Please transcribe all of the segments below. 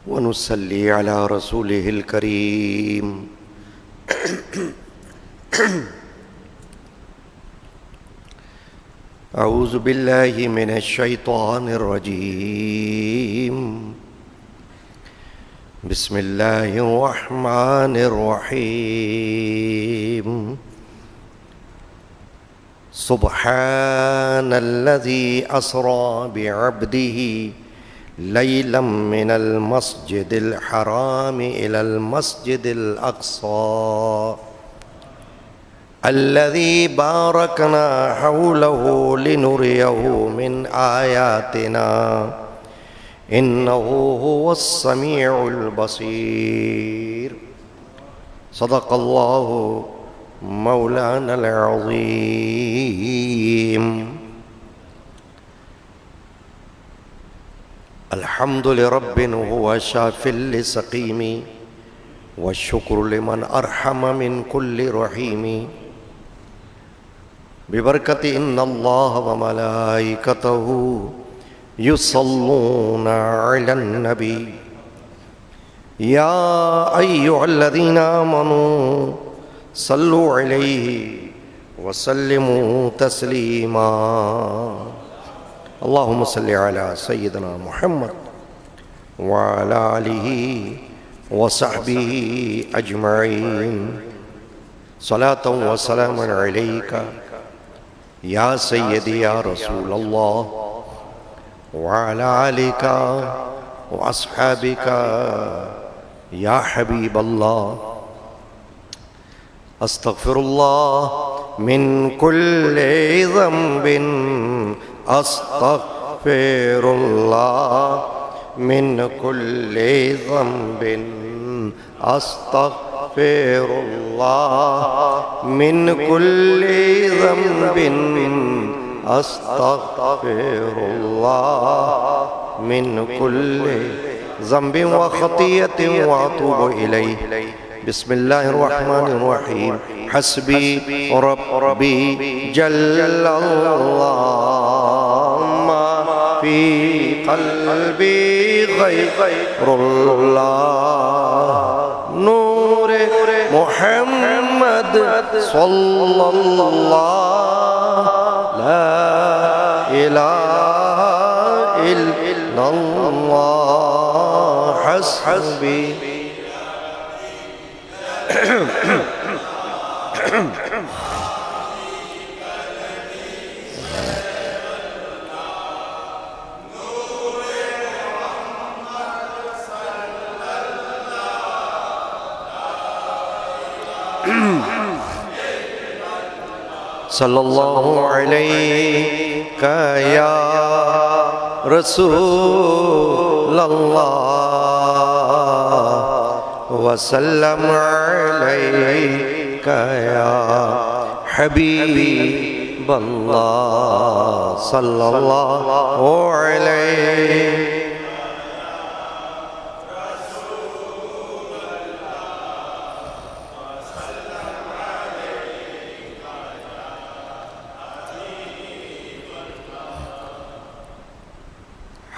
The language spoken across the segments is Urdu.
ونصلي على رسوله الكريم. أعوذ بالله من الشيطان الرجيم. بسم الله الرحمن الرحيم. سبحان الذي أسرى بعبده ليلا من المسجد الحرام إلى المسجد الأقصى الذي باركنا حوله لنريه من آياتنا إنه هو السميع البصير. صدق الله مولانا العظيم. الحمد لرب هو شاف لسقيم والشكر لمن أرحم من كل رحيم. ببركة إن الله وملائكته يصلون على النبي يا أيها الذين آمنوا صلوا عليه وسلموا تسليما. اللهم صل على سيدنا محمد وعلى آله وصحبه أجمعين. صلاة وسلام عليك يا سيدي يا رسول الله وعلى آلك وأصحابك يا حبيب الله. أستغفر الله من كل ذنب أستغفر الله من كل ذنب أستغفر الله من كل ذنب أستغفر الله من كل ذنب وخطيئة وأتوب إليه. بسم الله الرحمن الرحيم. حسبي ربي جل الله ما في قلبي غير الله. نور محمد صلى الله لا إله إلا الله. حسبي صلی اللہ علیک یا رسول اللہ وسلم علیک یا حبیب اللہ صلی اللہ علیہ.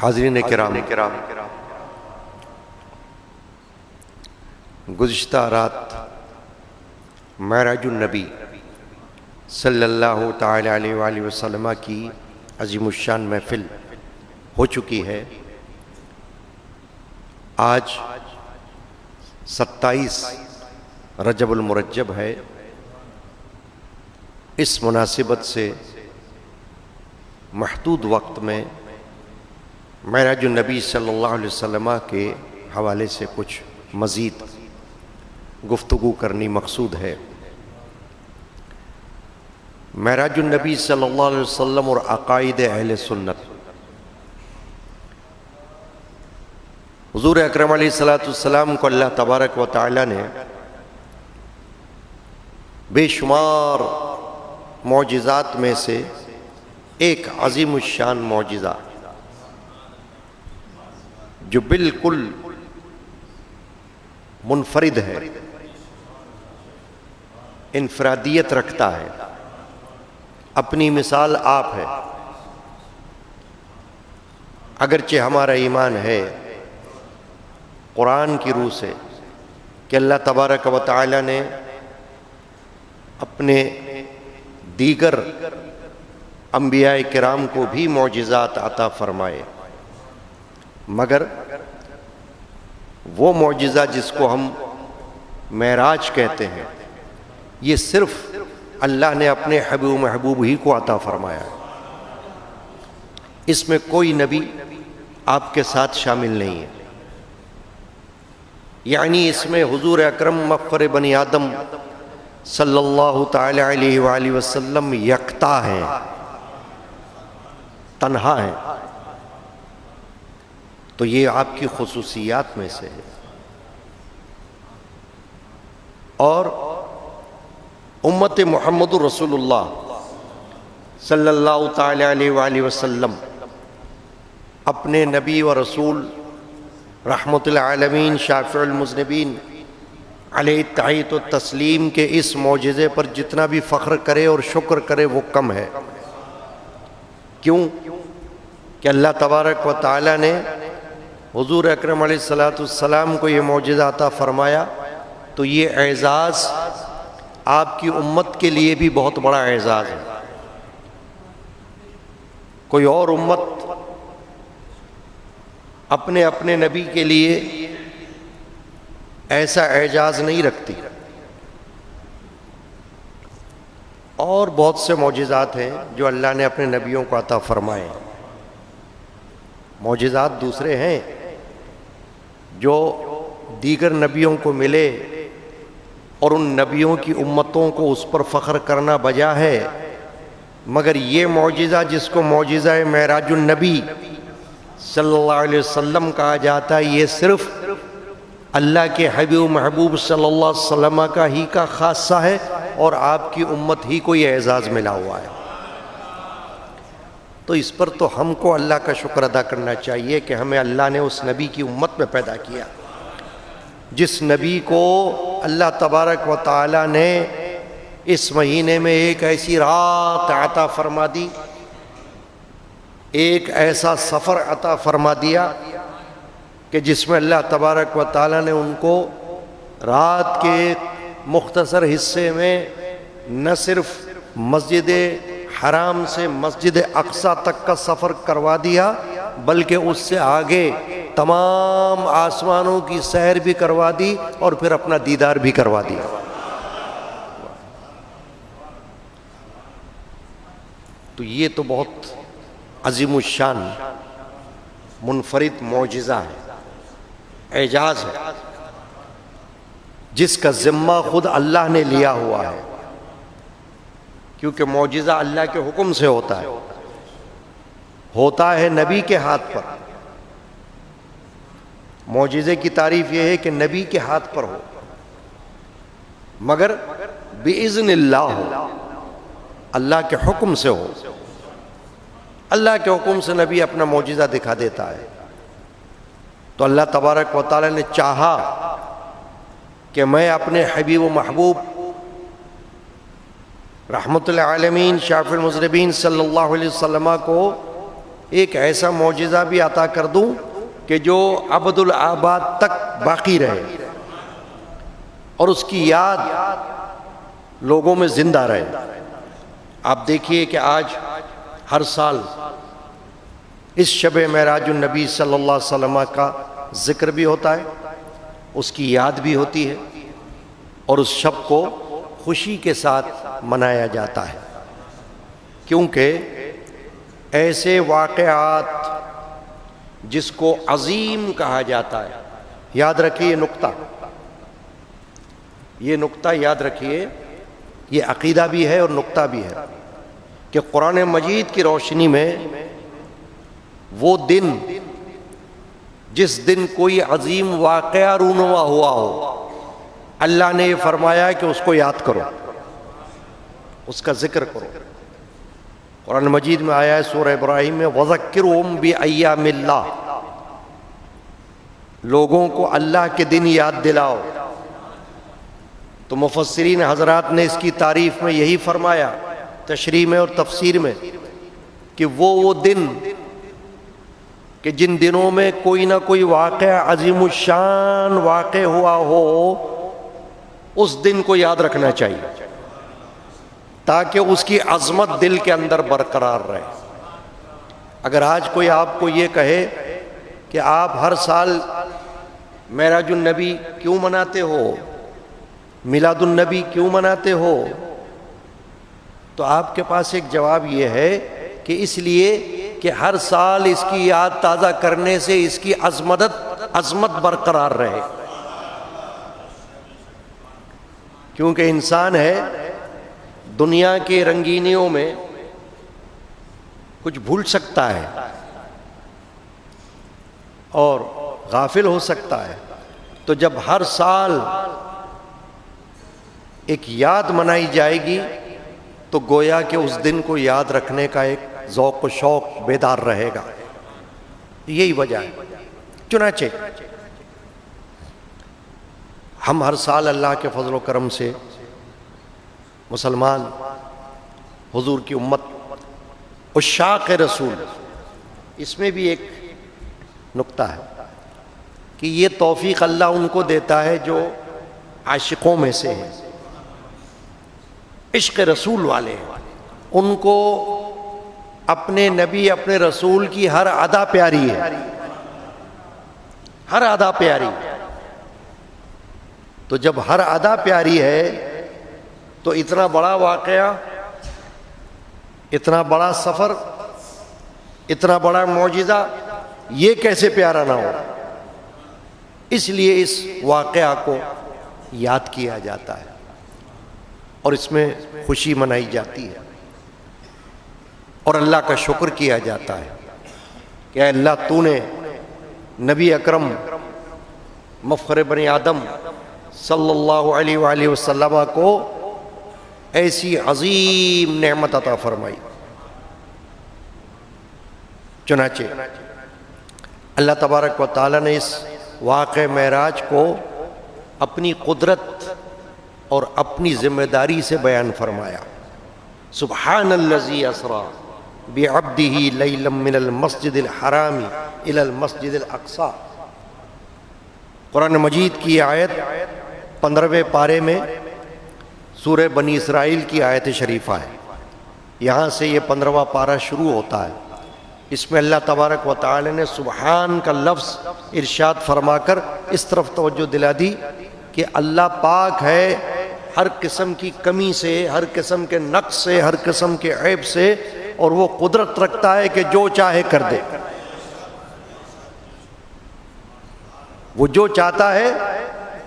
حاضرین کرام، گزشتہ رات معراج النبی صلی اللہ تعالی علیہ وآلہ وسلم کی عظیم الشان محفل ہو چکی ہے. آج 27 رجب المرجب ہے. اس مناسبت سے محدود وقت میں معراج النبی صلی اللہ علیہ وسلم کے حوالے سے کچھ مزید گفتگو کرنی مقصود ہے. معراج النبی صلی اللہ علیہ وسلم اور عقائد اہل سنت. حضور اکرم علیہ السلام کو اللہ تبارک و تعالی نے بے شمار معجزات میں سے ایک عظیم الشان معجزہ جو بالکل منفرد ہے، انفرادیت رکھتا ہے، اپنی مثال آپ ہے. اگرچہ ہمارا ایمان ہے قرآن کی روح سے کہ اللہ تبارک و تعالی نے اپنے دیگر انبیاء کرام کو بھی معجزات عطا فرمائے، مگر وہ معجزہ جس کو ہم معراج کہتے ہیں یہ صرف اللہ نے اپنے حبیب محبوب ہی کو عطا فرمایا، اس میں کوئی نبی آپ کے ساتھ شامل نہیں ہے، یعنی اس میں حضور اکرم مفخر بنی آدم صلی اللہ تعالی علیہ وآلہ وسلم یکتا ہیں، تنہا ہیں، تو یہ آپ کی خصوصیات میں سے ہے۔ اور امت محمد رسول اللہ صلی اللہ تعالی علیہ وآلہ وسلم اپنے نبی و رسول رحمت العالمین شافع المذنبین علیہ التحیۃ والتسلیم کے اس معجزے پر جتنا بھی فخر کرے اور شکر کرے وہ کم ہے۔ کیوں کہ اللہ تبارک و تعالی نے حضور اکرم علیہ السلام کو یہ معجزہ عطا فرمایا، تو یہ اعزاز آپ کی امت کے لیے بھی بہت بڑا اعزاز ہے۔ کوئی اور امت اپنے اپنے نبی کے لیے ایسا اعزاز نہیں رکھتی، اور بہت سے معجزات ہیں جو اللہ نے اپنے نبیوں کو عطا فرمائے۔ معجزات دوسرے ہیں جو دیگر نبیوں کو ملے اور ان نبیوں کی امتوں کو اس پر فخر کرنا بجا ہے، مگر یہ معجزہ جس کو معجزہ معراج النبی صلی اللہ علیہ وسلم کہا جاتا ہے، یہ صرف اللہ کے حبیب محبوب صلی اللہ علیہ وسلم کا خاصہ ہے، اور آپ کی امت ہی کو یہ اعزاز ملا ہوا ہے۔ تو اس پر تو ہم کو اللہ کا شکر ادا کرنا چاہیے کہ ہمیں اللہ نے اس نبی کی امت میں پیدا کیا، جس نبی کو اللہ تبارک و تعالی نے اس مہینے میں ایک ایسی رات عطا فرما دی، ایک ایسا سفر عطا فرما دیا کہ جس میں اللہ تبارک و تعالی نے ان کو رات کے مختصر حصے میں نہ صرف مسجد حرام سے مسجد اقصی تک کا سفر کروا دیا، بلکہ اس سے آگے تمام آسمانوں کی سیر بھی کروا دی اور پھر اپنا دیدار بھی کروا دیا۔ تو یہ تو بہت عظیم الشان منفرد معجزہ ہے، اعجاز ہے، جس کا ذمہ خود اللہ نے لیا ہوا ہے، کیونکہ معجزہ اللہ کے حکم سے ہوتا ہے نبی کے ہاتھ پر۔ معجزے کی تعریف یہ ہے کہ نبی کے ہاتھ پر ہو، مگر بِإِذْنِ اللہ ہو، اللہ کے حکم سے ہو۔ اللہ کے حکم سے نبی اپنا معجزہ دکھا دیتا ہے، تو اللہ تبارک و تعالی نے چاہا کہ میں اپنے حبیب و محبوب رحمت العالمین شافع المذنبین صلی اللہ علیہ وسلم کو ایک ایسا معجزہ بھی عطا کر دوں کہ جو ابد الآباد تک باقی رہے اور اس کی یاد لوگوں میں زندہ رہے۔ آپ دیکھیے کہ آج ہر سال اس شب معراج النبی صلی اللہ علیہ وسلم کا ذکر بھی ہوتا ہے، اس کی یاد بھی ہوتی ہے، اور اس شب کو خوشی کے ساتھ منایا جاتا ہے، کیونکہ ایسے واقعات جس کو عظیم کہا جاتا ہے، یاد رکھیے یہ نقطہ یاد رکھیے، یہ عقیدہ بھی ہے اور نقطہ بھی ہے کہ قرآن مجید کی روشنی میں وہ دن جس دن کوئی عظیم واقعہ رونما ہوا ہو، اللہ نے یہ فرمایا کہ اس کو یاد کرو، اس کا ذکر کرو۔ قرآن مجید میں آیا ہے سورہ ابراہیم میں وَذَكِّرْهُمْ بِأَيَّامِ اللَّهِ، لوگوں کو اللہ کے دن یاد دلاؤ۔ تو مفسرین حضرات نے اس کی تعریف میں یہی فرمایا، تشریح میں اور تفسیر میں، کہ وہ دن کہ جن دنوں میں کوئی نہ کوئی واقعہ عظیم الشان واقع ہوا ہو اس دن کو یاد رکھنا چاہیے تاکہ اس کی عظمت دل کے اندر برقرار رہے۔ اگر آج کوئی آپ کو یہ کہے کہ آپ ہر سال معراج النبی کیوں مناتے ہو، میلاد النبی کیوں مناتے ہو، تو آپ کے پاس ایک جواب یہ ہے کہ اس لیے کہ ہر سال اس کی یاد تازہ کرنے سے اس کی عظمت برقرار رہے، کیونکہ انسان ہے دنیا کے رنگینیوں میں کچھ بھول سکتا ہے اور غافل ہو سکتا ہے، تو جب ہر سال ایک یاد منائی جائے گی تو گویا کہ اس دن کو یاد رکھنے کا ایک ذوق و شوق بیدار رہے گا، یہی وجہ ہے۔ چنانچہ ہم ہر سال اللہ کے فضل و کرم سے مسلمان حضور کی امت عشاق رسول، اس میں بھی ایک نقطہ ہے کہ یہ توفیق اللہ ان کو دیتا ہے جو عاشقوں میں سے ہیں، عشق رسول والے ہیں، ان کو اپنے نبی اپنے رسول کی ہر ادا پیاری ہے، ہر ادا پیاری۔ تو جب ہر ادا پیاری ہے تو اتنا بڑا واقعہ، اتنا بڑا سفر، اتنا بڑا معجزہ یہ کیسے پیارا نہ ہو؟ اس لیے اس واقعہ کو یاد کیا جاتا ہے اور اس میں خوشی منائی جاتی ہے اور اللہ کا شکر کیا جاتا ہے کہ اے اللہ تو نے نبی اکرم مفخر بنی آدم صلی اللہ علیہ وآلہ وسلم کو ایسی عظیم نعمت عطا فرمائی۔ چنانچہ اللہ تبارک و تعالیٰ نے اس واقع معراج کو اپنی قدرت اور اپنی ذمہ داری سے بیان فرمایا۔ سبحان الذی اسریٰ بعبدہ لیلا من المسجد الحرام الی المسجد الاقصی۔ قرآن مجید کی آیت 15ویں پارے میں سورہ بنی اسرائیل کی آیت شریفہ ہے، یہاں سے یہ 15واں پارہ شروع ہوتا ہے۔ اس میں اللہ تبارک و تعالی نے سبحان کا لفظ ارشاد فرما کر اس طرف توجہ دلا دی کہ اللہ پاک ہے ہر قسم کی کمی سے، ہر قسم کے نقص سے، ہر قسم کے عیب سے، اور وہ قدرت رکھتا ہے کہ جو چاہے کر دے، وہ جو چاہتا ہے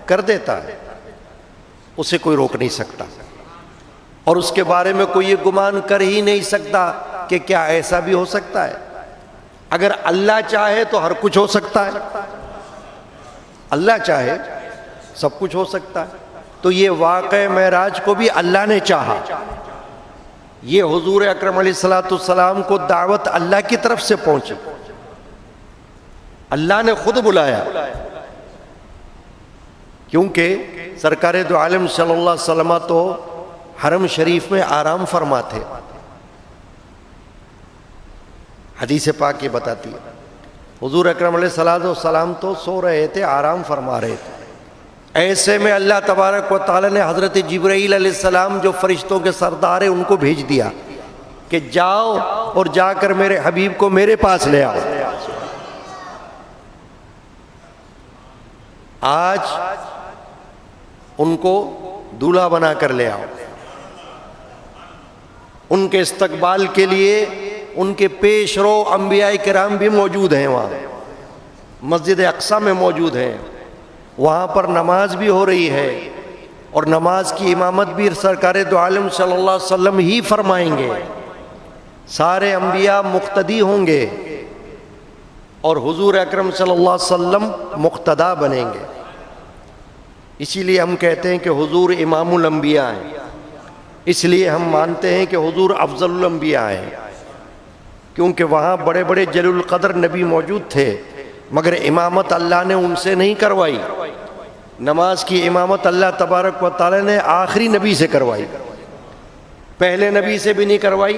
کر دیتا ہے، اسے کوئی روک نہیں سکتا، اور اس کے بارے میں کوئی یہ گمان کر ہی نہیں سکتا کہ کیا ایسا بھی ہو سکتا ہے۔ اگر اللہ چاہے تو ہر کچھ ہو سکتا ہے، اللہ چاہے سب کچھ ہو سکتا ہے۔ تو یہ واقع معراج کو بھی اللہ نے چاہا، یہ حضور اکرم علیہ السلام کو دعوت اللہ کی طرف سے پہنچی، اللہ نے خود بلایا، کیونکہ سرکار دو عالم صلی اللہ علیہ وسلم تو حرم شریف میں آرام فرما تھے۔ حدیث پاک یہ بتاتی ہے حضور اکرم علیہ السلام تو سو رہے تھے، آرام فرما رہے تھے، ایسے میں اللہ تبارک و تعالی نے حضرت جبرائیل علیہ السلام جو فرشتوں کے سردار ہیں ان کو بھیج دیا کہ جاؤ اور جا کر میرے حبیب کو میرے پاس لے آؤ۔ آج ان کو دولہا بنا کر لے آؤ، ان کے استقبال کے لیے ان کے پیش رو انبیاء کرام بھی موجود ہیں، وہاں مسجد اقصی میں موجود ہیں، وہاں پر نماز بھی ہو رہی ہے، اور نماز کی امامت بھی سرکار دو عالم صلی اللہ علیہ وسلم ہی فرمائیں گے، سارے انبیاء مقتدی ہوں گے اور حضور اکرم صلی اللہ علیہ وسلم مقتدا بنیں گے۔ اسی لیے ہم کہتے ہیں کہ حضور امام الانبیاء ہیں، اس لیے ہم مانتے ہیں کہ حضور افضل الانبیاء ہیں، کیونکہ وہاں بڑے بڑے جلیل القدر نبی موجود تھے، مگر امامت اللہ نے ان سے نہیں کروائی، نماز کی امامت اللہ تبارک و تعالی نے آخری نبی سے کروائی، پہلے نبی سے بھی نہیں کروائی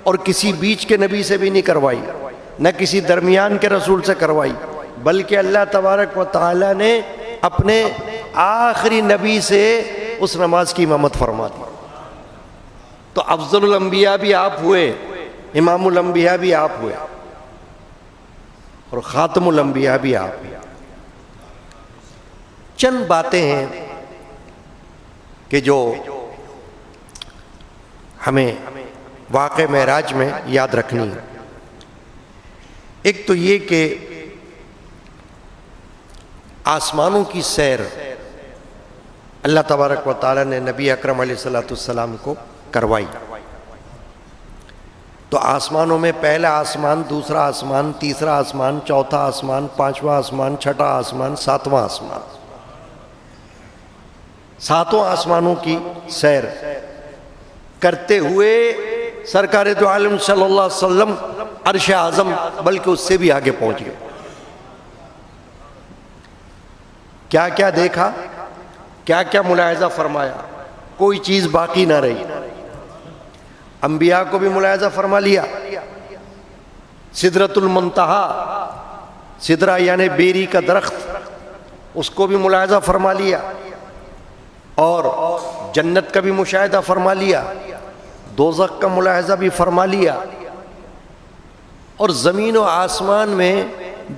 اور کسی بیچ کے نبی سے بھی نہیں کروائی، نہ کسی درمیان کے رسول سے کروائی، بلکہ اللہ تبارک و تعالی نے اپنے آخری نبی سے اس نماز کی امامت فرما دی۔ تو افضل الانبیاء بھی آپ ہوئے، امام الانبیاء بھی آپ ہوئے، اور خاتم الانبیاء بھی آپ ہوئے۔ چند باتیں ہیں کہ جو ہمیں واقع معراج میں یاد رکھنی ہے۔ ایک تو یہ کہ آسمانوں کی سیر اللہ تبارک و تعالی نے نبی اکرم علیہ الصلوۃ والسلام کو کروائی۔ تو آسمانوں میں پہلا آسمان، دوسرا آسمان، تیسرا آسمان، چوتھا آسمان، پانچواں آسمان، چھٹا آسمان، ساتواں آسمان، ساتوں آسمانوں کی سیر کرتے ہوئے سرکار دو عالم صلی اللہ علیہ وسلم عرش اعظم بلکہ اس سے بھی آگے پہنچ گئے۔ کیا کیا دیکھا، کیا کیا ملاحظہ فرمایا، کوئی چیز باقی نہ رہی۔ انبیاء کو بھی ملاحظہ فرما لیا، سدرۃ المنتہا، سدرہ یعنی بیری کا درخت، اس کو بھی ملاحظہ فرما لیا، اور جنت کا بھی مشاہدہ فرما لیا، دوزخ کا ملاحظہ بھی فرما لیا، اور زمین و آسمان میں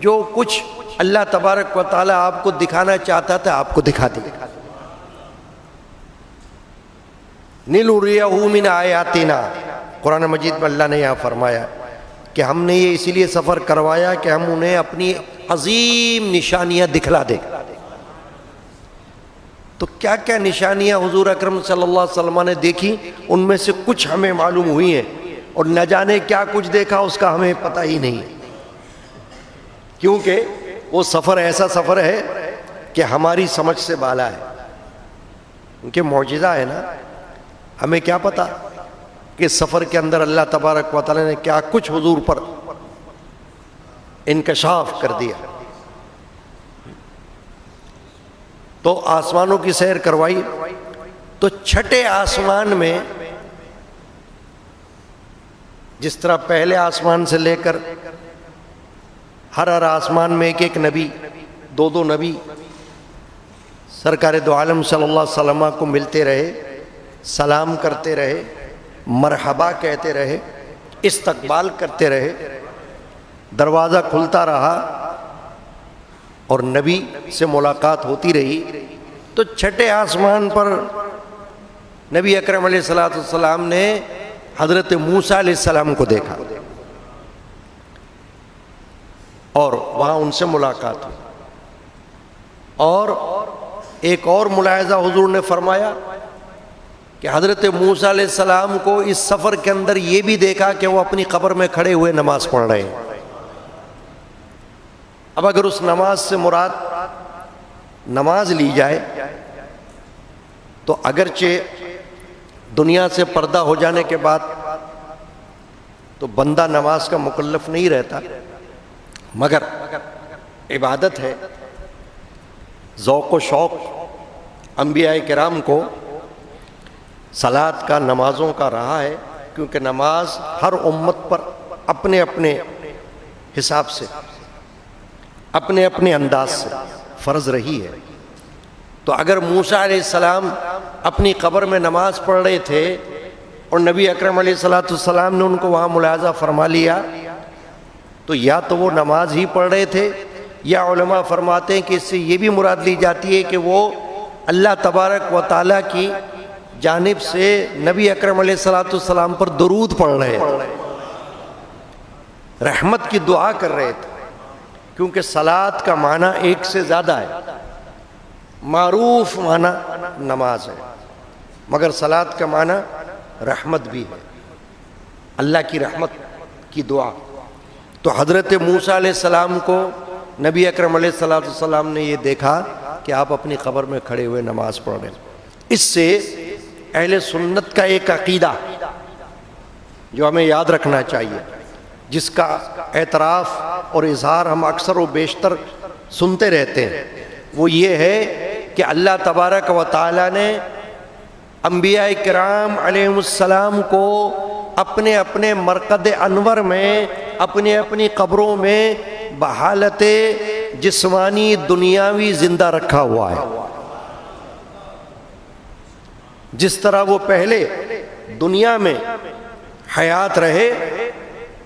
جو کچھ اللہ تبارک و تعالی آپ کو دکھانا چاہتا تھا آپ کو دکھا دیا۔ نِلُرِيَهُ مِنْ آیاتنا، قرآن مجید میں اللہ نے یہاں فرمایا کہ ہم نے یہ اسی لیے سفر کروایا کہ ہم انہیں اپنی عظیم نشانیاں دکھلا دیں۔ تو کیا کیا نشانیاں حضور اکرم صلی اللہ علیہ وسلم نے دیکھی، ان میں سے کچھ ہمیں معلوم ہوئی ہیں، اور نہ جانے کیا کچھ دیکھا اس کا ہمیں پتہ ہی نہیں، کیونکہ وہ سفر ایسا سفر ہے کہ ہماری سمجھ سے بالا ہے، کیونکہ معجزہ ہے نا۔ ہمیں کیا پتہ کہ سفر کے اندر اللہ تبارک و تعالی نے کیا کچھ حضور پر انکشاف کر دیا۔ تو آسمانوں کی سیر کروائی، تو چھٹے آسمان میں جس طرح پہلے آسمان سے لے کر ہر آسمان میں ایک ایک نبی، دو نبی سرکار دو عالم صلی اللہ علیہ وسلم کو ملتے رہے، سلام کرتے رہے، مرحبا کہتے رہے، استقبال کرتے رہے، دروازہ کھلتا رہا اور نبی سے ملاقات ہوتی رہی۔ تو چھٹے آسمان پر نبی اکرم علیہ الصلوۃ والسلام نے حضرت موسیٰ علیہ السلام کو دیکھا، اور وہاں ان سے ملاقات ہوئی۔ اور ایک اور ملاحظہ حضور نے فرمایا کہ حضرت موسیٰ علیہ السلام کو اس سفر کے اندر یہ بھی دیکھا کہ وہ اپنی قبر میں کھڑے ہوئے نماز پڑھ رہے ہیں۔ اب اگر اس نماز سے مراد نماز لی جائے تو اگرچہ دنیا سے پردہ ہو جانے کے بعد تو بندہ نماز کا مکلف نہیں رہتا، مگر عبادت ہے، ذوق و شوق انبیاء کرام کو صلاۃ کا، نمازوں کا رہا ہے، کیونکہ نماز ہر امت پر اپنے اپنے حساب سے، اپنے اپنے انداز سے فرض رہی ہے۔ تو اگر موسیٰ علیہ السلام اپنی قبر میں نماز پڑھ رہے تھے اور نبی اکرم علیہ الصلوۃ والسلام نے ان کو وہاں ملاحظہ فرما لیا، تو یا تو وہ نماز ہی پڑھ رہے تھے، یا علماء فرماتے ہیں کہ اس سے یہ بھی مراد لی جاتی ہے کہ وہ اللہ تبارک و تعالیٰ کی جانب سے نبی اکرم علیہ الصلوۃ والسلام پر درود پڑھ رہے تھے، رحمت کی دعا کر رہے تھے، کیونکہ صلاۃ کا معنی ایک سے زیادہ ہے، معروف معنی نماز ہے، مگر صلاۃ کا معنی رحمت بھی ہے، اللہ کی رحمت کی دعا۔ تو حضرت موسیٰ علیہ السلام کو نبی اکرم علیہ السلام نے یہ دیکھا کہ آپ اپنی قبر میں کھڑے ہوئے نماز پڑھ رہے ہیں۔ اس سے اہل سنت کا ایک عقیدہ جو ہمیں یاد رکھنا چاہیے، جس کا اعتراف اور اظہار ہم اکثر و بیشتر سنتے رہتے ہیں، وہ یہ ہے کہ اللہ تبارک و تعالی نے انبیاء کرام علیہم السلام کو اپنے اپنے مرقد انور میں اپنی اپنی قبروں میں بحالت جسمانی دنیاوی زندہ رکھا ہوا ہے. جس طرح وہ پہلے دنیا میں حیات رہے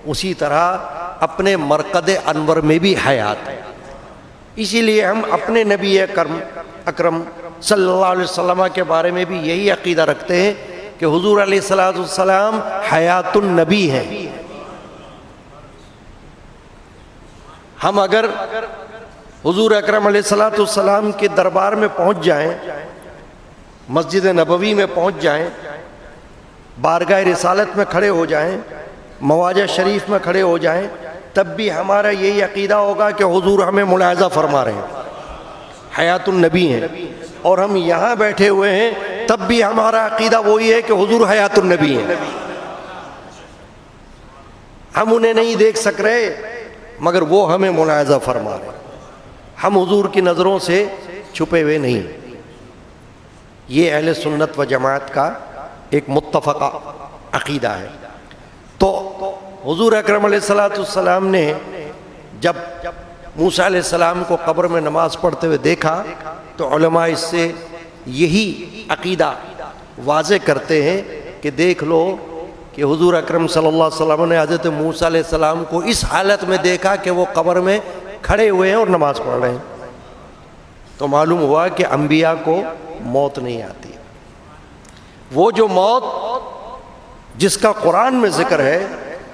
اسی طرح اپنے مرقد انور میں بھی حیات ہے. اسی لیے ہم اپنے نبی اکرم صلی اللہ علیہ وسلم کے بارے میں بھی یہی عقیدہ رکھتے ہیں کہ حضور علیہ الصلوۃ والسلام حیات النبی ہیں. ہم اگر حضور اکرم علیہ الصلوۃ والسلام کے دربار میں پہنچ جائیں، مسجد نبوی میں پہنچ جائیں، بارگاہ رسالت میں کھڑے ہو جائیں، مواجہ شریف میں کھڑے ہو جائیں، تب بھی ہمارا یہی عقیدہ ہوگا کہ حضور ہمیں ملاحظہ فرما رہے ہیں، حیات النبی ہیں. اور ہم یہاں بیٹھے ہوئے ہیں تب بھی ہمارا عقیدہ وہی ہے کہ حضور حیات النبی ہیں. ہم انہیں نہیں دیکھ سک رہے مگر وہ ہمیں ملاحظہ فرما رہے ہیں. ہم حضور کی نظروں سے چھپے ہوئے نہیں. یہ اہل سنت و جماعت کا ایک متفقہ عقیدہ ہے. تو حضور اکرم علیہ الصلوۃ والسلام نے جب موسیٰ علیہ السلام کو قبر میں نماز پڑھتے ہوئے دیکھا تو علماء اس سے یہی عقیدہ واضح کرتے ہیں کہ دیکھ لو کہ حضور اکرم صلی اللہ علیہ وسلم نے حضرت موسیٰ علیہ السلام کو اس حالت میں دیکھا کہ وہ قبر میں کھڑے ہوئے ہیں اور نماز پڑھ رہے ہیں. تو معلوم ہوا کہ انبیاء کو موت نہیں آتی. وہ جو موت جس کا قرآن میں ذکر ہے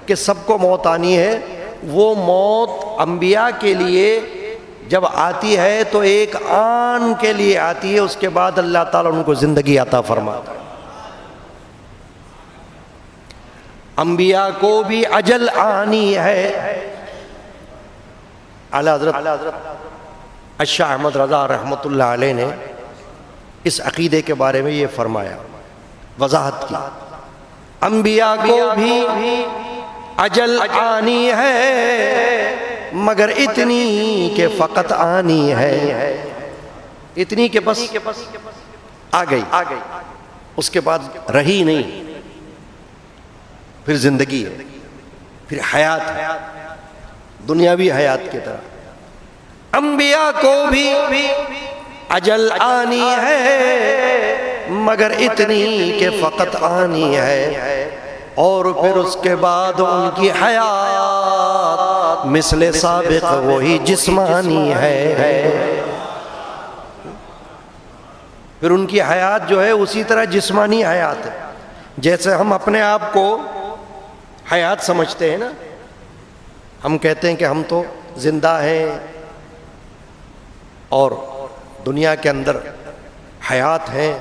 کہ سب کو موت آنی ہے، وہ موت انبیاء کے لیے جب آتی ہے تو ایک آن کے لیے آتی ہے، اس کے بعد اللہ تعالیٰ ان کو زندگی عطا فرماتا ہے. انبیاء کو بھی اجل آنی ہے. اعلیٰ حضرت الشاہ احمد رضا رحمۃ اللہ علیہ نے اس عقیدے کے بارے میں یہ فرمایا، وضاحت کی. انبیاء کو بھی اجل آنی ہے مگر اتنی کہ فقط آنی ہے. اتنی کہ بس آ گئی، اس کے بعد رہی نہیں. پھر زندگی ہے، پھر حیات ہے، دنیاوی حیات کی طرح. انبیاء کو بھی اجل آنی ہے مگر اتنی کہ فقط آنی ہے، اور پھر اس کے بعد ان کی حیات مثل سابق وہی جسمانی ہے. پھر ان کی حیات جو ہے اسی طرح جسمانی حیات ہے. جیسے ہم اپنے آپ کو حیات سمجھتے ہیں نا، ہم کہتے ہیں کہ ہم تو زندہ ہیں اور دنیا کے اندر حیات ہیں،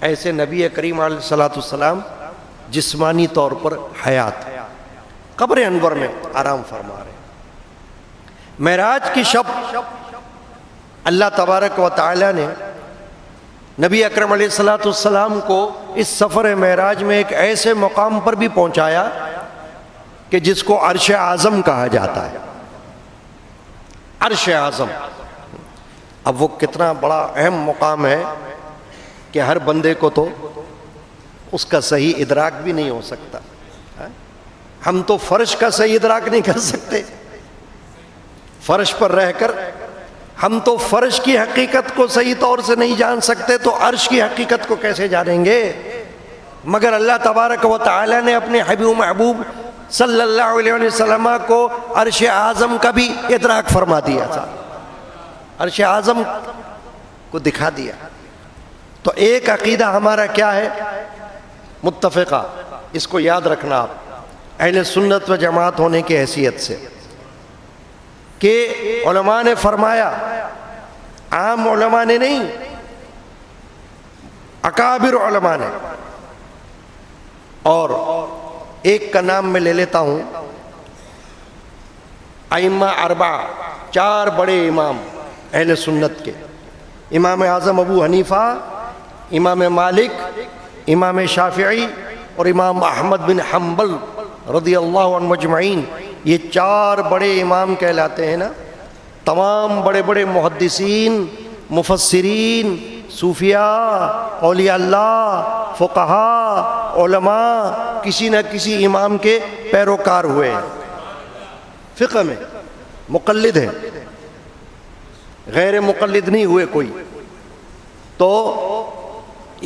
ایسے نبی کریم علیہ الصلوۃ والسلام جسمانی طور پر حیات ہیں، قبر انور میں آرام فرما رہے ہیں. معراج کی شب اللہ تبارک و تعالی نے نبی اکرم علیہ الصلوۃ والسلام کو اس سفر معراج میں ایک ایسے مقام پر بھی پہنچایا کہ جس کو عرش اعظم کہا جاتا ہے. عرش اعظم اب وہ کتنا بڑا اہم مقام ہے کہ ہر بندے کو تو اس کا صحیح ادراک بھی نہیں ہو سکتا. ہم تو فرش کا صحیح ادراک نہیں کر سکتے، فرش پر رہ کر ہم تو فرش کی حقیقت کو صحیح طور سے نہیں جان سکتے، تو عرش کی حقیقت کو کیسے جانیں گے؟ مگر اللہ تبارک و تعالی نے اپنے حبیب محبوب صلی اللہ علیہ وسلم کو عرش اعظم کا بھی ادراک فرما دیا تھا، عرش اعظم کو دکھا دیا. تو ایک عقیدہ ہمارا کیا ہے متفقہ، اس کو یاد رکھنا آپ اہل سنت و جماعت ہونے کی حیثیت سے، کہ علماء نے فرمایا، عام علماء نے نہیں، اکابر علماء نے. اور ایک کا نام میں لے لیتا ہوں، ائمہ اربعہ، 4 بڑے امام اہل سنت کے، امام اعظم ابو حنیفہ، امام مالک، امام شافعی اور امام احمد بن حنبل رضی اللہ عنہ مجمعین. یہ 4 بڑے امام کہلاتے ہیں نا. تمام بڑے بڑے محدثین، مفسرین، صوفیاء، اولیاء اللہ، فقہاء، علماء کسی نہ کسی امام کے پیروکار ہوئے ہیں، فقہ میں مقلد ہیں، غیر مقلد نہیں ہوئے کوئی۔ تو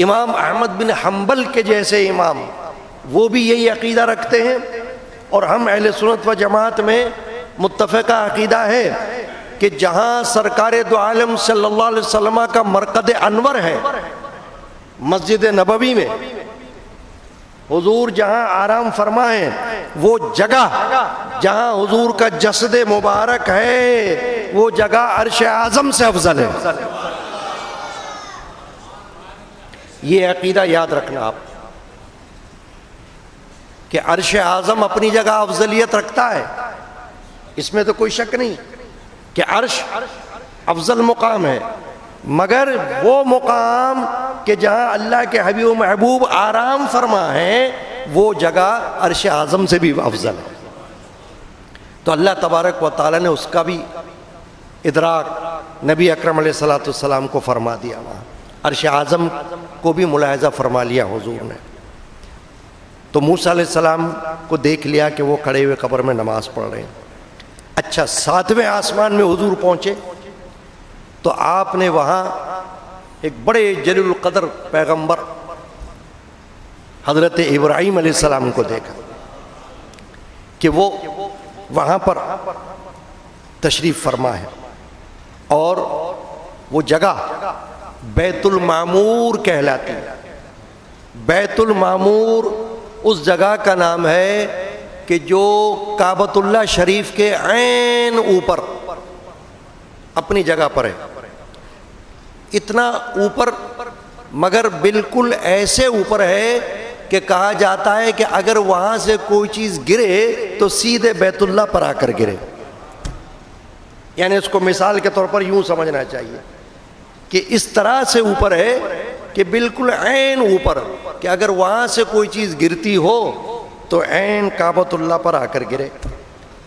امام احمد بن حنبل کے جیسے امام وہ بھی یہی عقیدہ رکھتے ہیں، اور ہم اہل سنت و جماعت میں متفقہ عقیدہ ہے کہ جہاں سرکار دو عالم صلی اللہ علیہ وسلم کا مرقد انور ہے، مسجد نبوی میں حضور جہاں آرام فرما ہے، وہ جگہ جہاں حضور کا جسد مبارک ہے وہ جگہ عرش اعظم سے افضل ہے۔ یہ عقیدہ یاد رکھنا آپ کہ عرش اعظم اپنی جگہ افضلیت رکھتا ہے، اس میں تو کوئی شک نہیں کہ عرش افضل مقام ہے، مگر وہ مقام کہ جہاں اللہ کے حبیب و محبوب آرام فرما ہے وہ جگہ عرش اعظم سے بھی افضل ہے۔ تو اللہ تبارک و تعالیٰ نے اس کا بھی ادراک نبی اکرم علیہ الصلوۃ والسلام کو فرما دیا، وہاں عرش اعظم کو بھی ملاحظہ فرما لیا حضور نے۔ تو موسیٰ علیہ السلام کو دیکھ لیا کہ وہ کھڑے ہوئے قبر میں نماز پڑھ رہے ہیں۔ اچھا، 7ویں آسمان میں حضور پہنچے تو آپ نے وہاں ایک بڑے جلیل القدر پیغمبر حضرت ابراہیم علیہ السلام کو دیکھا کہ وہ وہاں پر تشریف فرما ہے، اور وہ جگہ بیت المعمور کہلاتی ہے۔ بیت المعمور اس جگہ کا نام ہے کہ جو کعبۃ اللہ شریف کے عین اوپر اپنی جگہ پر ہے، اتنا اوپر، مگر بالکل ایسے اوپر ہے کہ کہا جاتا ہے کہ اگر وہاں سے کوئی چیز گرے تو سیدھے بیت اللہ پر آ کر گرے۔ یعنی اس کو مثال کے طور پر یوں سمجھنا چاہیے کہ اس طرح سے اوپر ہے کہ بالکل عین اوپر، کہ اگر وہاں سے کوئی چیز گرتی ہو تو عین کعبۃ اللہ پر آ کر گرے۔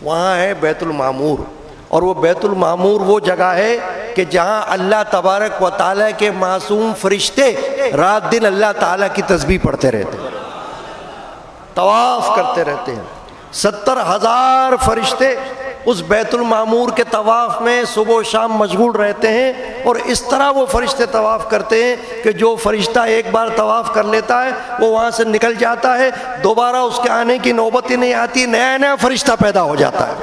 وہاں ہے بیت المعمور، اور وہ بیت المعمور وہ جگہ ہے کہ جہاں اللہ تبارک و تعالیٰ کے معصوم فرشتے رات دن اللہ تعالیٰ کی تسبیح پڑھتے رہتے ہیں، طواف کرتے رہتے ہیں۔ 70,000 فرشتے اس بیت المعمور کے طواف میں صبح و شام مشغول رہتے ہیں، اور اس طرح وہ فرشتے طواف کرتے ہیں کہ جو فرشتہ ایک بار طواف کر لیتا ہے وہ وہاں سے نکل جاتا ہے، دوبارہ اس کے آنے کی نوبت ہی نہیں آتی، نیا نیا فرشتہ پیدا ہو جاتا ہے۔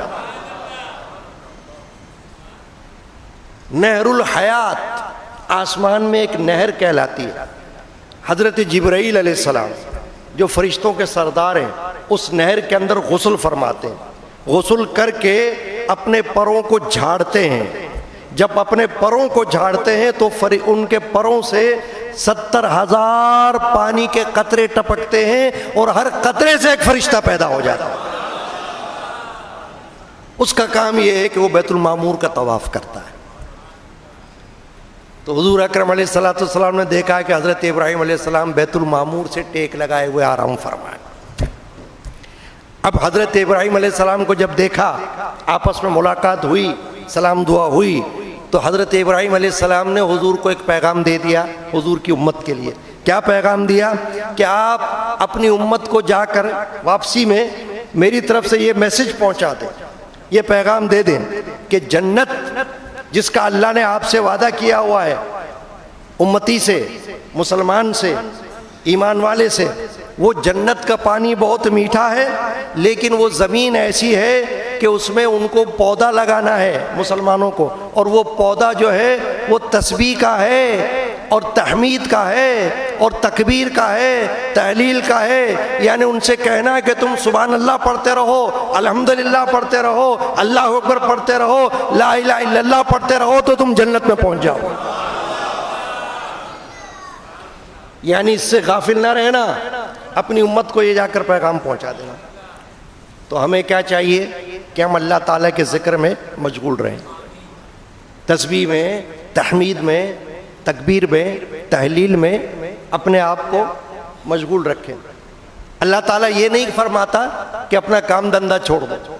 نہر الحیات آسمان میں ایک نہر کہلاتی ہے، حضرت جبرائیل علیہ السلام جو فرشتوں کے سردار ہیں اس نہر کے اندر غسل فرماتے ہیں، غسل کر کے اپنے پروں کو جھاڑتے ہیں۔ جب اپنے پروں کو جھاڑتے ہیں تو ان کے پروں سے 70,000 پانی کے قطرے ٹپکتے ہیں، اور ہر قطرے سے ایک فرشتہ پیدا ہو جاتا ہے۔ اس کا کام یہ ہے کہ وہ بیت المعمور کا طواف کرتا ہے۔ تو حضور اکرم علیہ الصلوۃ والسلام نے دیکھا کہ حضرت ابراہیم علیہ السلام بیت المعمور سے ٹیک لگائے ہوئے آرام فرمائے۔ اب حضرت ابراہیم علیہ السلام کو جب دیکھا، آپس میں ملاقات ہوئی، سلام دعا ہوئی، تو حضرت ابراہیم علیہ السلام نے حضور کو ایک پیغام دے دیا حضور کی امت کے لیے۔ کیا پیغام دیا؟ کہ آپ اپنی امت کو جا کر واپسی میں میری طرف سے یہ میسج پہنچا دیں، یہ پیغام دے دیں کہ جنت جس کا اللہ نے آپ سے وعدہ کیا ہوا ہے، امتی سے، مسلمان سے، ایمان والے سے، وہ جنت کا پانی بہت میٹھا ہے، لیکن وہ زمین ایسی ہے کہ اس میں ان کو پودا لگانا ہے مسلمانوں کو، اور وہ پودا جو ہے وہ تسبیح کا ہے، اور تحمید کا ہے، اور تکبیر کا ہے، تحلیل کا ہے۔ یعنی ان سے کہنا ہے کہ تم سبحان اللہ پڑھتے رہو، الحمدللہ پڑھتے رہو، اللہ اکبر پڑھتے رہو، لا الہ الا اللہ پڑھتے رہو، تو تم جنت میں پہنچ جاؤ۔ یعنی اس سے غافل نہ رہنا، اپنی امت کو یہ جا کر پیغام پہنچا دینا۔ تو ہمیں کیا چاہیے کہ ہم اللہ تعالیٰ کے ذکر میں مشغول رہیں، تسبیح میں، تحمید میں، تکبیر میں، تحلیل میں اپنے آپ کو مشغول رکھیں۔ اللہ تعالیٰ یہ نہیں فرماتا کہ اپنا کام دھندا چھوڑ دو،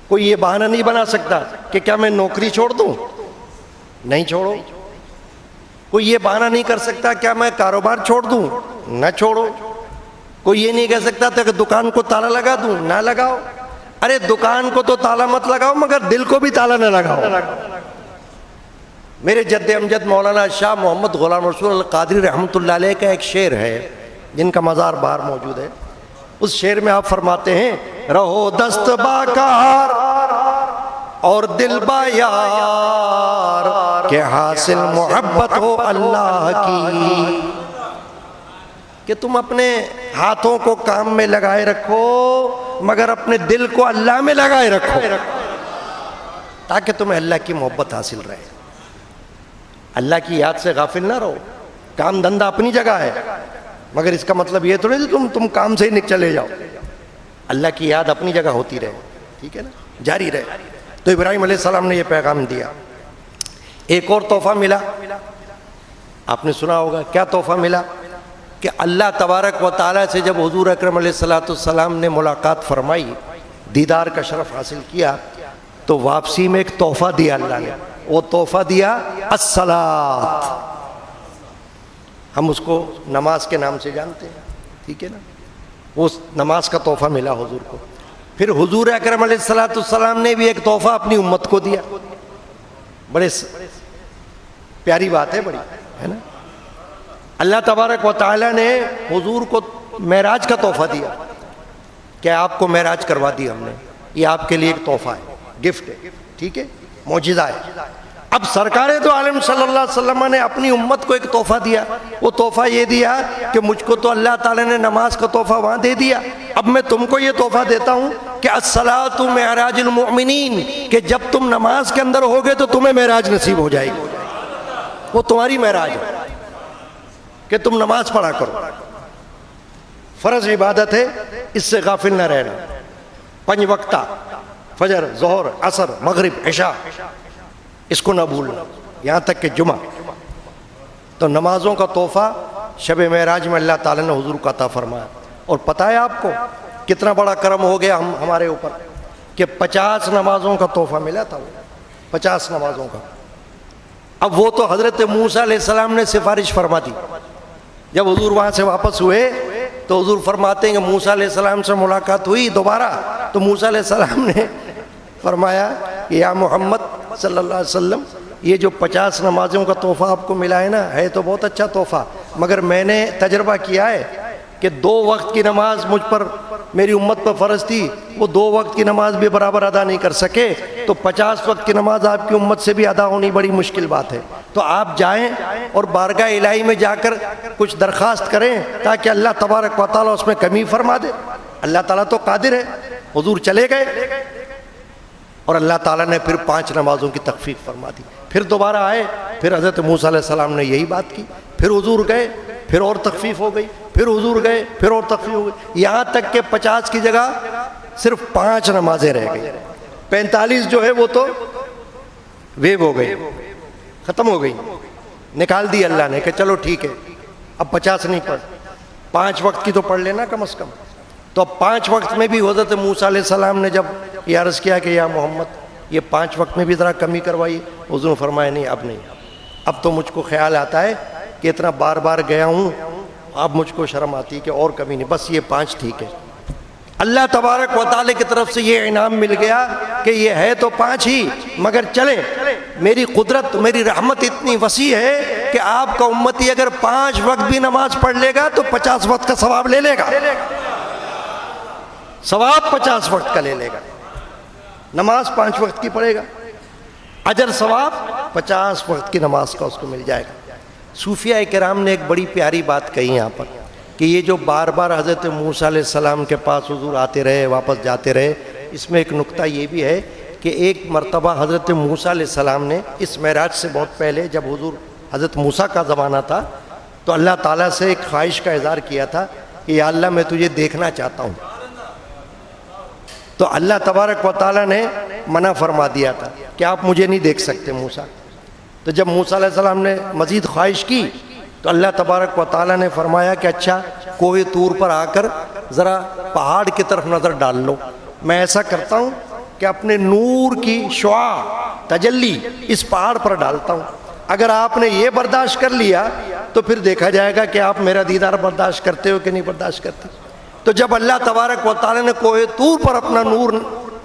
کوئی یہ بہانہ نہیں بنا سکتا کہ کیا میں نوکری چھوڑ دوں، نہیں چھوڑو، کوئی یہ بہانہ نہیں کر سکتا کیا میں کاروبار چھوڑ دوں، نہ چھوڑو۔ کوئی یہ نہیں کہہ سکتا تھا کہ دکان کو تالا لگا دوں، نہ لگاؤ۔ ارے دکان کو تو تالا مت لگاؤ مگر دل کو بھی تالا نہ لگاؤ۔ میرے جد امجد مولانا شاہ محمد غلام رسول القادری رحمۃ اللہ علیہ کا ایک شعر ہے جن کا مزار باہر موجود ہے۔ اس شعر میں آپ فرماتے ہیں، رہو دست باکار اور دل با یار کہ حاصل محبت ہو اللہ کی، کہ تم اپنے ہاتھوں کو کام میں لگائے رکھو مگر اپنے دل کو اللہ میں لگائے رکھو تاکہ تمہیں اللہ کی محبت حاصل رہے۔ اللہ کی یاد سے غافل نہ رہو۔ کام دھندہ اپنی جگہ ہے مگر اس کا مطلب یہ تو نہیں کہ تم کام سے ہی چلے جاؤ۔ اللہ کی یاد اپنی جگہ ہوتی رہے، ٹھیک ہے نا، جاری رہے۔ تو ابراہیم علیہ السلام نے یہ پیغام دیا۔ ایک اور تحفہ ملا، آپ نے سنا ہوگا کیا تحفہ ملا، کہ اللہ تبارک و تعالیٰ سے جب حضور اکرم علیہ السلام نے ملاقات فرمائی، دیدار کا شرف حاصل کیا، تو واپسی میں ایک تحفہ دیا اللہ نے۔ وہ تحفہ دیا الصلاۃ، ہم اس کو نماز کے نام سے جانتے ہیں، ٹھیک ہے نا۔ وہ نماز کا تحفہ ملا حضور کو۔ پھر حضور اکرم علیہ السلام نے بھی ایک تحفہ اپنی امت کو دیا۔ بڑے پیاری بات ہے، بڑی ہے نا۔ اللہ تبارک و تعالیٰ نے حضور کو معراج کا تحفہ دیا کہ آپ کو معراج کروا دی ہم نے، یہ آپ کے لیے ایک تحفہ ہے، گفٹ ہے، ٹھیک ہے، معجزہ ہے۔ اب سرکار دو عالم صلی اللہ علیہ وسلم نے اپنی امت کو ایک تحفہ دیا۔ وہ تحفہ یہ دیا کہ مجھ کو تو اللہ تعالیٰ نے نماز کا تحفہ وہاں دے دیا، اب میں تم کو یہ تحفہ دیتا ہوں کہ الصلاۃ معراج المؤمنین، کہ جب تم نماز کے اندر ہوگے تو تمہیں معراج نصیب ہو جائے گی۔ وہ تمہاری معراج ہے کہ تم نماز پڑھا کرو، فرض عبادت ہے، اس سے غافل نہ رہنا۔ 5 وقتہ فجر، ظہر، عصر، مغرب، عشاء، اس کو نہ بھولنا، یہاں تک کہ جمعہ۔ تو نمازوں کا تحفہ شب معراج میں اللہ تعالیٰ نے حضور کو عطا فرمایا۔ اور پتہ ہے آپ کو کتنا بڑا کرم ہو گیا ہمارے اوپر کہ 50 نمازوں کا تحفہ ملا تھا، وہ 50 نمازوں کا۔ اب وہ تو حضرت موسیٰ علیہ السلام نے سفارش فرما دی۔ جب حضور وہاں سے واپس ہوئے تو حضور فرماتے ہیں کہ موسیٰ علیہ السلام سے ملاقات ہوئی دوبارہ، تو موسیٰ علیہ السلام نے فرمایا کہ یا محمد صلی اللہ علیہ وسلم، یہ جو 50 نمازوں کا تحفہ آپ کو ملا ہے نا، ہے تو بہت اچھا تحفہ، مگر میں نے تجربہ کیا ہے کہ 2 وقت کی نماز مجھ پر، میری امت پر فرض تھی، وہ 2 وقت کی نماز بھی برابر ادا نہیں کر سکے، تو 50 وقت کی نماز آپ کی امت سے بھی ادا ہونی بڑی مشکل بات ہے۔ تو آپ جائیں اور بارگاہ الہی میں جا کر کچھ درخواست کریں تاکہ اللہ تبارک و تعالیٰ اس میں کمی فرما دے۔ اللہ تعالیٰ تو قادر ہے۔ حضور چلے گئے اور اللہ تعالیٰ نے پھر 5 نمازوں کی تخفیف فرما دی۔ پھر دوبارہ آئے، پھر حضرت موسیٰ علیہ السلام نے یہی بات کی، پھر حضور گئے، پھر اور تخفیف ہو گئی، پھر حضور گئے، پھر اور تخفیف ہو گئی، یہاں تک کہ 50 کی جگہ صرف 5 نمازیں رہ گئی۔ 45 جو ہے وہ تو ویو ہو گئی، ختم ہو گئی، نکال دی اللہ نے کہ چلو ٹھیک ہے اب 50 نہیں پڑھ، 5 وقت کی تو پڑھ لینا کم از کم۔ تو اب 5 وقت میں بھی حضرت موسیٰ علیہ السلام نے جب یہ عرض کیا کہ یا محمد یہ 5 وقت میں بھی ذرا کمی کروائی، حضور نے فرمایا نہیں اب نہیں، اب تو مجھ کو خیال آتا ہے کہ اتنا بار بار گیا ہوں، اب مجھ کو شرم آتی ہے کہ اور کمی نہیں، بس یہ 5 ٹھیک ہے۔ اللہ تبارک و تعالی کی طرف سے یہ انعام مل گیا کہ یہ ہے تو 5 ہی، مگر چلیں میری قدرت، میری رحمت اتنی وسیع ہے کہ آپ کا امتی اگر 5 وقت بھی نماز پڑھ لے گا تو 50 وقت کا ثواب لے لے گا، ثواب 50 وقت کا لے لے گا۔ نماز 5 وقت کی پڑھے گا، اجر ثواب 50 وقت کی نماز کا اس کو مل جائے گا۔ صوفیاء کرام نے ایک بڑی پیاری بات کہی یہاں پر کہ یہ جو بار بار حضرت موسیٰ علیہ السلام کے پاس حضور آتے رہے واپس جاتے رہے، اس میں ایک نکتہ یہ بھی ہے کہ ایک مرتبہ حضرت موسیٰ علیہ السلام نے اس معراج سے بہت پہلے جب حضور حضرت موسیٰ کا زمانہ تھا تو اللہ تعالیٰ سے ایک خواہش کا اظہار کیا تھا کہ یا اللہ میں تجھے دیکھنا چاہتا ہوں، تو اللہ تبارک و تعالیٰ نے منع فرما دیا تھا کہ آپ مجھے نہیں دیکھ سکتے موسیٰ۔ تو جب موسیٰ علیہ السلام نے مزید خواہش کی تو اللہ تبارک و تعالیٰ نے فرمایا کہ اچھا کوہ طور پر آ کر ذرا پہاڑ کی طرف نظر ڈال لو، میں ایسا کرتا ہوں کہ اپنے نور کی شعاع تجلی اس پہاڑ پر ڈالتا ہوں، اگر آپ نے یہ برداشت کر لیا تو پھر دیکھا جائے گا کہ آپ میرا دیدار برداشت کرتے ہو کہ نہیں برداشت کرتے. تو جب اللہ تبارک و تعالیٰ نے کوہ طور پر اپنا نور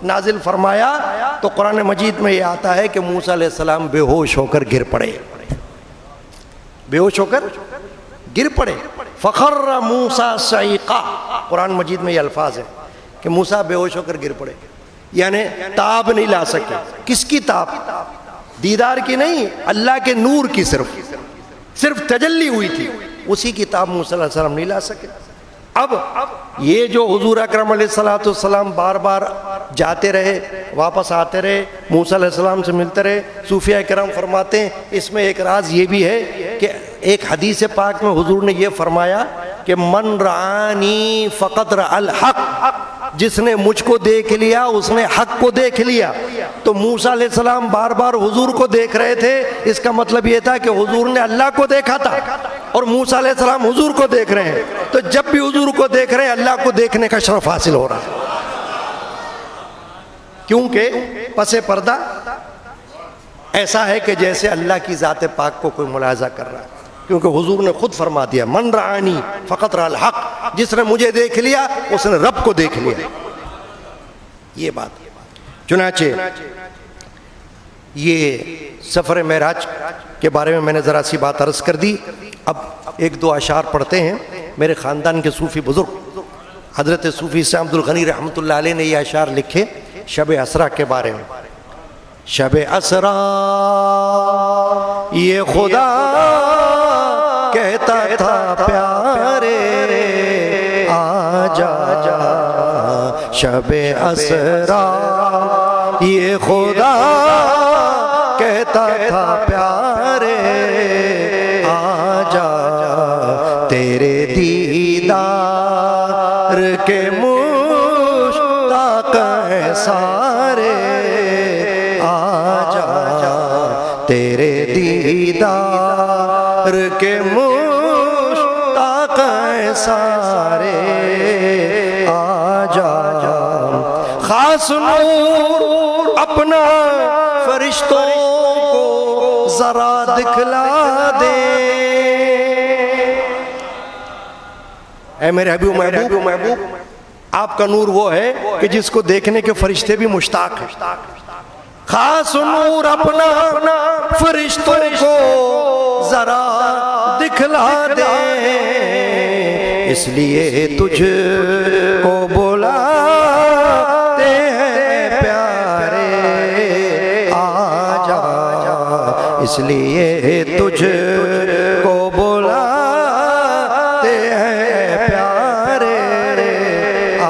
نازل فرمایا تو قرآن مجید میں یہ آتا ہے کہ موسیٰ علیہ السلام بے ہوش ہو کر گر پڑے. بے ہوش ہو کر گر پڑے. فخر موسیٰ صعیقا. قرآن مجید میں یہ الفاظ ہے کہ موسیٰ بے ہوش ہو کر گر پڑے، یعنی تاب نہیں لا سکے. کس کی تاب؟ دیدار کی نہیں، اللہ کے نور کی. صرف تجلی ہوئی تھی، اسی کی تاب موسیٰ علیہ السلام نہیں لا سکے. اب یہ جو حضور اکرم علیہ السلام بار بار جاتے رہے، واپس آتے رہے، موسیٰ علیہ السلام سے ملتے رہے، صوفیہ کرام فرماتے ہیں اس میں ایک راز یہ بھی ہے کہ ایک حدیث پاک میں حضور نے یہ فرمایا کہ من رعانی فقط رأى الحق، جس نے مجھ کو دیکھ لیا اس نے حق کو دیکھ لیا. تو موسیٰ علیہ السلام بار بار حضور کو دیکھ رہے تھے، اس کا مطلب یہ تھا کہ حضور نے اللہ کو دیکھا تھا اور موسیٰ علیہ السلام حضور کو دیکھ رہے ہیں. تو جب بھی حضور کو دیکھ رہے ہیں اللہ کو دیکھنے کا شرف حاصل ہو رہا ہے، کیونکہ پس پردہ ایسا ہے کہ جیسے اللہ کی ذات پاک کو کوئی ملاحظہ کر رہا ہے. کیونکہ حضور نے خود فرما دیا من رعانی فقط رأى الحق، جس نے مجھے دیکھ لیا اس نے رب کو دیکھ لیا. یہ بات. چنانچہ یہ سفر معراج کے بارے میں نے ذرا سی بات عرض کر دی. اب ایک دو اشعار پڑھتے ہیں. میرے خاندان کے صوفی بزرگ حضرت صوفی سے عبد الغنی رحمۃ اللہ علیہ نے یہ اشعار لکھے شب اسریٰ کے بارے میں. شب اسریٰ یہ خدا کہتا تھا پیارے آ جا. شب اسریٰ یہ خدا کہتا تھا پیارے آ جا، تیرے دیدار کے مشتاق ہیں سارے آ جا، تیرے دیدار کے مشتاق ہیں سارے آ جا. خاص نور اپنا فرشتوں کو ذرا دکھلا دے. اے میرے حبیب محبوب، آپ کا نور وہ ہے کہ جس کو دیکھنے کے فرشتے بھی مشتاق ہیں. خاص نور اپنا فرشتوں کو ذرا دکھلا دے، اس لیے تجھ کو بلاتے ہیں پیارے آ جا، اس لیے تجھ کو بلاتے ہیں پیارے آ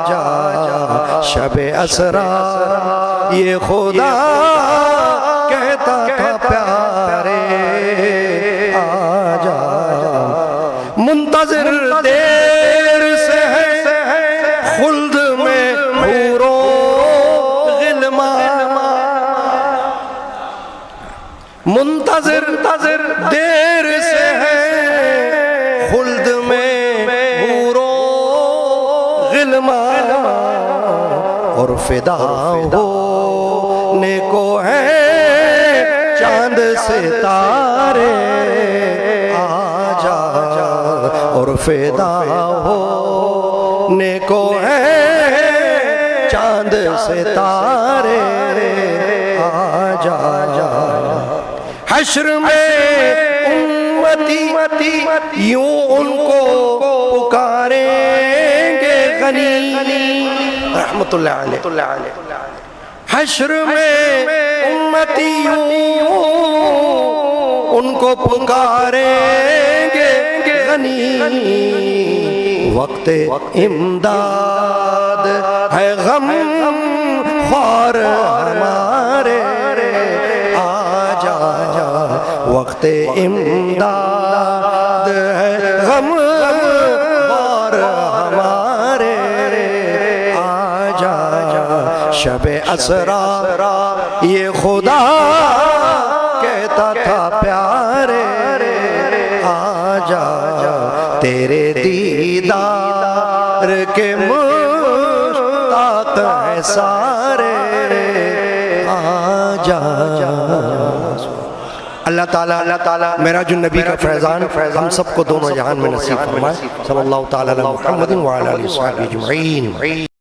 جا. شب اسریٰ یہ خدا کہتا تھا پیارے آ جا. منتظر دیر سے ہے خلد میں حور و غلمان، منتظر دیر سے ہے خلد میں حور و غلمان، اور فدا ہونے کو ہے چاند ستارے آ جا، اور فدا ہونے کو ہے چاند ستارے آ جا. حشر میں امتی یوں ان کو پکاریں گے غنی رحمت اللہ علیہ. حشر میں امتی یوں ان کو پکاریں گے غنی، وقت امداد ہے غم خوار ہمارے آ جا، وقت امداد ہے غم خوار ہمارے آ جا. شب اسریٰ یہ خدا کہتا تھا پیارے آ جا، تیرے دیدار کے مشتاق ہیں سارے آ جا. اللہ اللہ تعالیٰ معراج النبی کا فیضان ہم سب کو دونوں جہان میں نصیب فرمائے۔ صلی اللہ تعالیٰ علی محمد وعلی آلہ وصحبہ اجمعین۔